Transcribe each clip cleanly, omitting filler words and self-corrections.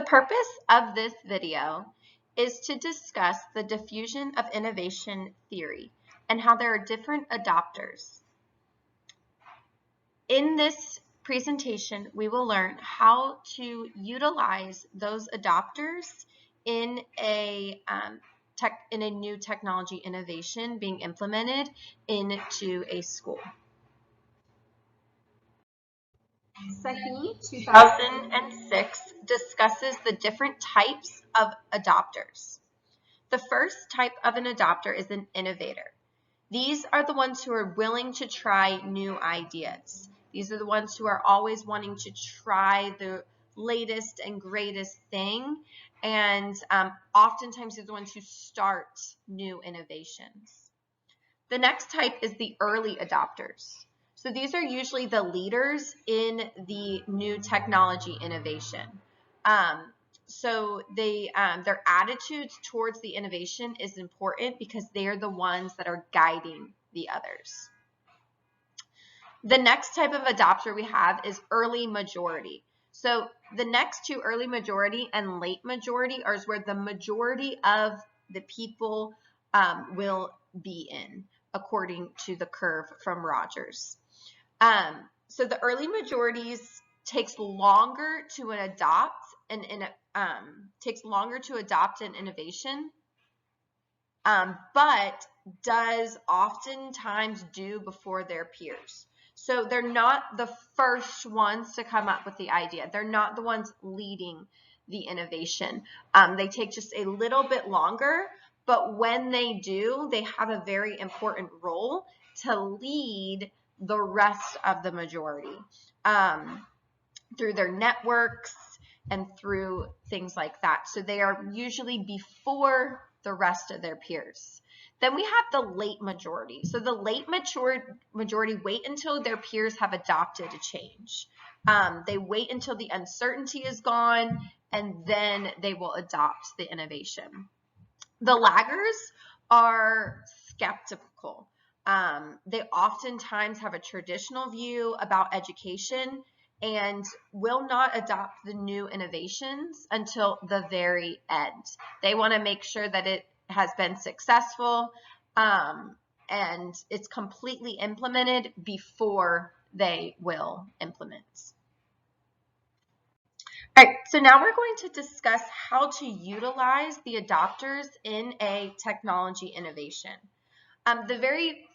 purpose of this video is to discuss the diffusion of innovation theory and how there are different adopters. In this presentation, we will learn how to utilize those adopters in a new technology innovation being implemented into a school. SAHI 2006 discusses the different types of adopters. The first type of an adopter is an innovator. These are the ones who are willing to try new ideas. These are the ones who are always wanting to try the latest and greatest thing, and oftentimes they're the ones who start new innovations. The next type is the early adopters. So these are usually the leaders in the new technology innovation. So their attitudes towards the innovation is important because they are the ones that are guiding the others. The next type of adopter we have is early majority. So the next two, early majority and late majority, are where the majority of the people will be in, according to the curve from Rogers. So the early majorities takes longer to adopt an innovation, but does oftentimes do before their peers. So they're not the first ones to come up with the idea. They're not the ones leading the innovation. They take just a little bit longer, but when they do, they have a very important role to lead the rest of the majority through their networks and through things like that. So they are usually before the rest of their peers. Then we have the late majority. So the late majority wait until their peers have adopted a change. They wait until the uncertainty is gone, and then they will adopt the innovation. The laggers are skeptical. They oftentimes have a traditional view about education and will not adopt the new innovations until the very end. They want to make sure that it has been successful and it's completely implemented before they will implement. All right, so now we're going to discuss how to utilize the adopters in a technology innovation. The very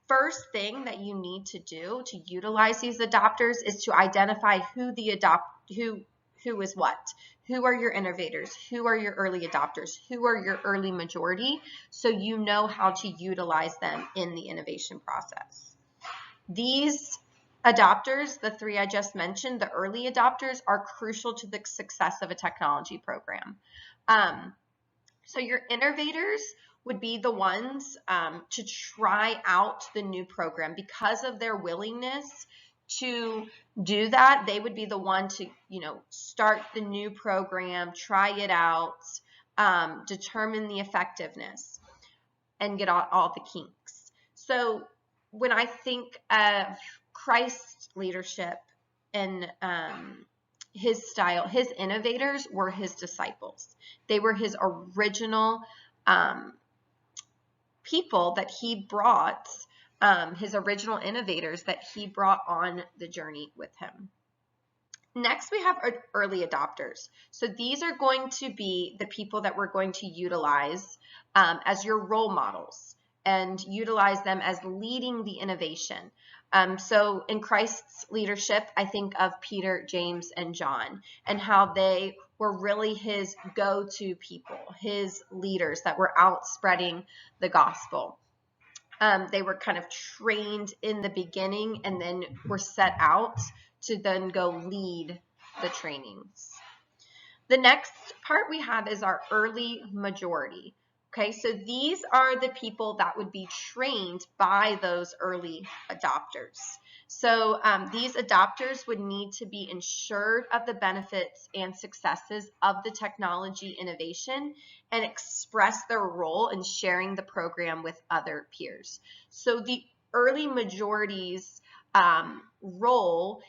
first thing that you need to do to utilize these adopters is to identify who is what. Who are your innovators? Who are your early adopters? Who are your early majority? So you know how to utilize them in the innovation process. These adopters, the three I just mentioned, the early adopters, are crucial to the success of a technology program. So your innovators would be the ones to try out the new program. Because of their willingness to do that, they would be the one to, start the new program, try it out, determine the effectiveness, and get all the kinks. So when I think of Christ's leadership and his style, his innovators were his disciples. They were his original people that he brought, his original innovators that he brought on the journey with him. Next, we have early adopters. So these are going to be the people that we're going to utilize as your role models and utilize them as leading the innovation. So in Christ's leadership, I think of Peter, James, and John, and how they were really his go-to people, his leaders that were out spreading the gospel. They were kind of trained in the beginning and then were set out to then go lead the trainings. The next part we have is our early majority. Okay, so these are the people that would be trained by those early adopters. So these adopters would need to be ensured of the benefits and successes of the technology innovation and express their role in sharing the program with other peers. So the early majority's role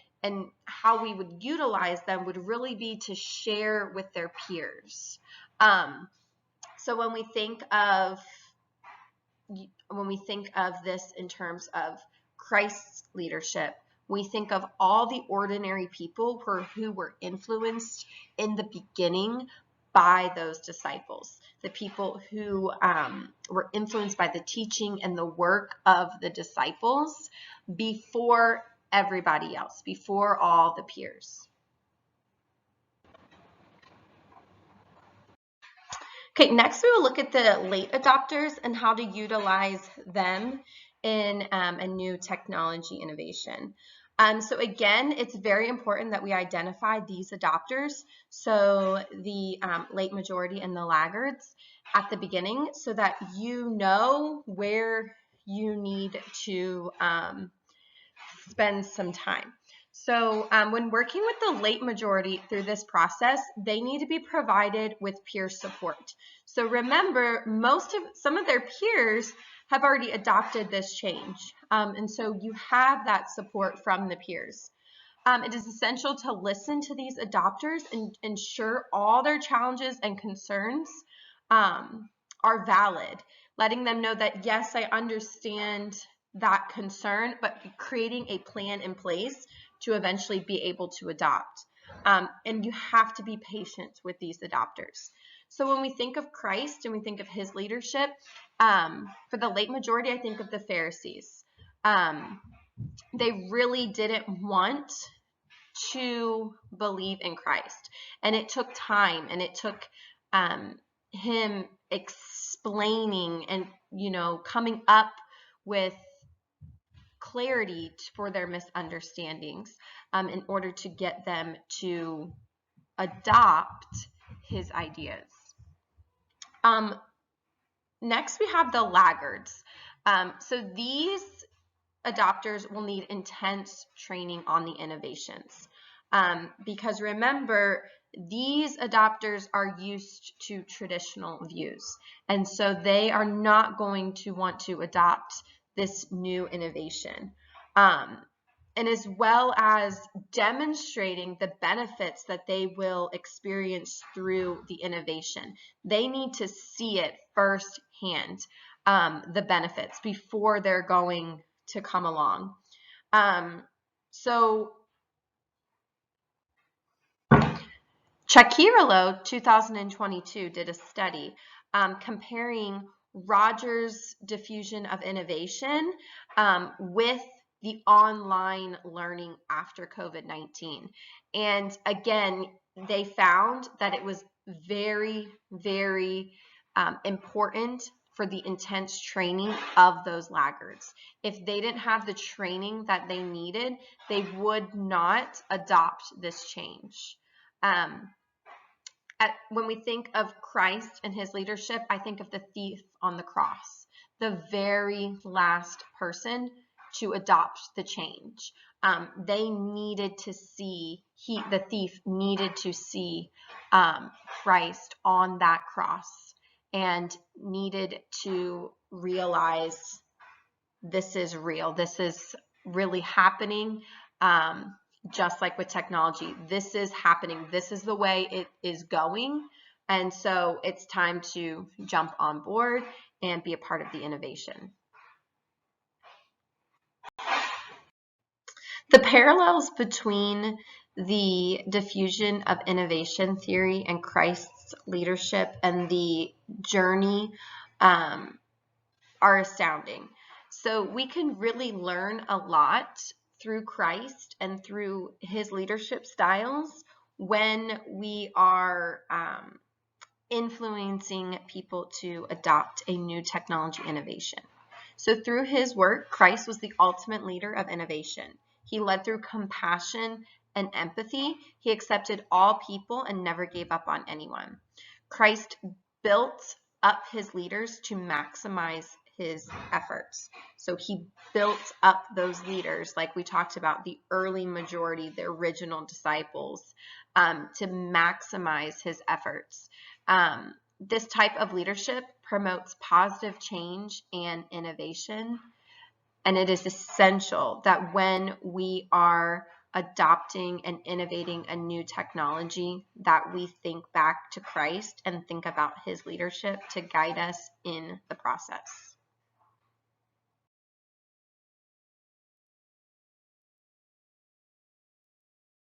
how we would utilize them would really be to share with their peers. So when we think of this in terms of Christ's leadership, we think of all the ordinary people who were influenced in the beginning by those disciples, the people who were influenced by the teaching and the work of the disciples before everybody else, before all the peers. Okay, next we will look at the late adopters and how to utilize them in a new technology innovation. So again, it's very important that we identify these adopters, so the late majority and the laggards at the beginning, so that you know where you need to spend some time. So when working with the late majority through this process, they need to be provided with peer support. So remember, some of their peers have already adopted this change. And so you have that support from the peers. It is essential to listen to these adopters and ensure all their challenges and concerns are valid, letting them know that, yes, I understand that concern, but creating a plan in place to eventually be able to adopt. And you have to be patient with these adopters. So when we think of Christ and we think of his leadership, for the late majority, I think of the Pharisees. They really didn't want to believe in Christ. And it took time, and it took him explaining and, coming up with clarity for their misunderstandings in order to get them to adopt his ideas. Next, we have the laggards. So these adopters will need intense training on the innovations. Because remember, these adopters are used to traditional views. And so they are not going to want to adopt this new innovation. And as well as demonstrating the benefits that they will experience through the innovation. They need to see it firsthand, the benefits, before they're going to come along. So Chakirolo 2022 did a study comparing Rogers' diffusion of innovation with the online learning after COVID-19. And again, they found that it was very, very important for the intense training of those laggards. If they didn't have the training that they needed, they would not adopt this change. When we think of Christ and his leadership, I think of the thief on the cross, the very last person to adopt the change. They needed to see, the thief needed to see Christ on that cross and needed to realize this is real. This is really happening. Just like with technology, this is happening. This is the way it is going. And so it's time to jump on board and be a part of the innovation. The parallels between the diffusion of innovation theory and Christ's leadership and the journey are astounding. So we can really learn a lot through Christ and through his leadership styles when we are influencing people to adopt a new technology innovation. So through his work, Christ was the ultimate leader of innovation. He led through compassion and empathy. He accepted all people and never gave up on anyone. Christ built up his leaders to maximize his efforts. So he built up those leaders, like we talked about, the early majority, the original disciples, to maximize his efforts. This type of leadership promotes positive change and innovation. And it is essential that when we are adopting and innovating a new technology, that we think back to Christ and think about his leadership to guide us in the process.